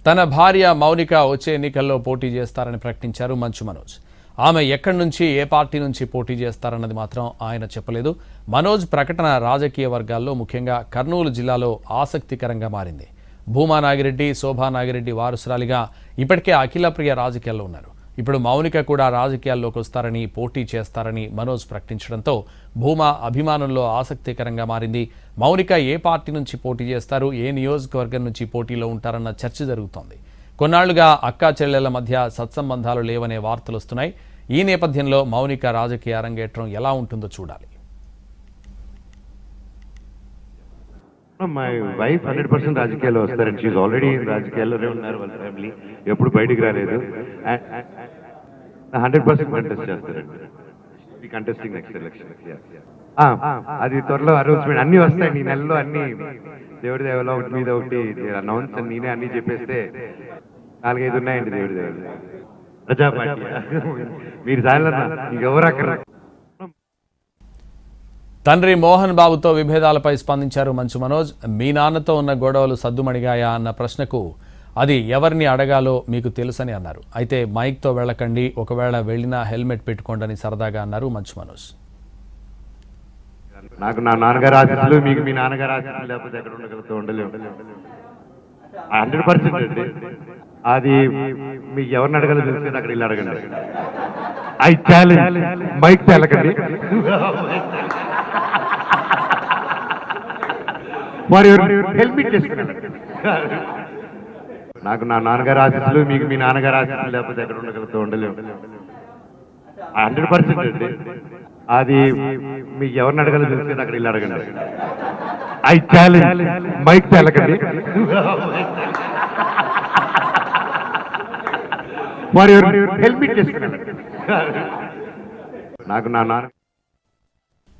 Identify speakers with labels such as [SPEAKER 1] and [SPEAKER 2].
[SPEAKER 1] తన భార్య మౌనిక వచ్చే ఎన్నికల్లో పోటీ చేస్తారని ప్రకటించారు మంచు మనోజ్. ఆమె ఎక్కడి నుంచి ఏ పార్టీ నుంచి పోటీ చేస్తారన్నది మాత్రం ఆయన చెప్పలేదు. మనోజ్ ప్రకటన రాజకీయ వర్గాల్లో ముఖ్యంగా కర్నూలు జిల్లాలో ఆసక్తికరంగా మారింది. భూమా నాగిరెడ్డి, శోభా నాగిరెడ్డి వారసురాలిగా ఇప్పటికే అఖిలప్రియ రాజకీయాల్లో ఉన్నారు. ఇప్పుడు మౌనిక కూడా రాజకీయాల్లోకి వస్తారని, పోటీ చేస్తారని మనోజ్ ప్రకటించడంతో భూమా అభిమానుల్లో ఆసక్తికరంగా మారింది. మౌనిక ఏ పార్టీ నుంచి పోటీ చేస్తారు, ఏ నియోజకవర్గం నుంచి పోటీలో ఉంటారన్న చర్చ జరుగుతోంది. కొన్నాళ్లుగా అక్కా చెల్లెళ్ల మధ్య సత్సంబంధాలు లేవనే వార్తలు వస్తున్నాయి. ఈ నేపథ్యంలో మౌనిక రాజకీయ అరంగేట్రం ఎలా ఉంటుందో చూడాలి.
[SPEAKER 2] My wife 100% రాజకీయాల్లో వస్తారండి. షీఈ్ ఆల్రెడీ రాజకీయాల్లోనే ఉన్నారు. వాళ్ళ ఫ్యామిలీ ఎప్పుడు బయటికి రాలేదు. 100% కంటెస్ట్ చేస్తారండి. Contesting next election. అది త్వరలో అనౌన్స్మెంట్ అన్ని వస్తాయి. ఈ నెలలో అన్ని దేవుడి దేవలో ఒకటి మీద ఒకటి అనౌన్స్ నేనే అన్ని చెప్పేస్తే 4-5 ఉన్నాయండి. దేవుడి దేవలు ప్రజా పార్టీ మీరు సాయాలన్నా ఇంకెవరు అక్కడ.
[SPEAKER 1] తండ్రి మోహన్ బాబుతో విభేదాలపై స్పందించారు మంచు మనోజ్. మీ నాన్నతో ఉన్న గొడవలు సద్దుమణిగాయా అన్న ప్రశ్నకు అది ఎవరిని అడగాలో మీకు తెలుసని అన్నారు. అయితే మైక్తో వెళ్ళకండి, ఒకవేళ వెళ్ళినా హెల్మెట్ పెట్టుకోండి సరదాగా అన్నారు మంచు మనోజ్.
[SPEAKER 2] నాకు నా నాన్నగారు ఆశీస్సులు, మీకు మీ నాన్నగారు ఆశీస్సులు లేకపోతే ఎక్కడ ఉండగలుగుతూ ఉండలేము. 100% అండి. అది మీకు ఎవరిని అడగాలో తెలిస్తే అక్కడ ఇల్లు అడగండి. ఐ ఛాలెంజ్ మైక్ వెళ్ళకండి. మరి హెల్మెట్ చేసుకున్నాను. నాకు నా నాన్నగారు ఆశీస్సులు, మీకు మీ నాన్నగారు ఆశీస్సులు లేకపోతే ఎక్కడ ఉండగలుగుతూ ఉండలేము. 100% అండి. అది మీకు ఎవరిని అడగాలో తెలిస్తే అక్కడ ఇల్లు అడగండి. ఐ ఛాలెంజ్ మైక్ వెళ్ళకండి. మరి హెల్మెట్ చేసుకున్నాను. నాకు నా నాన్న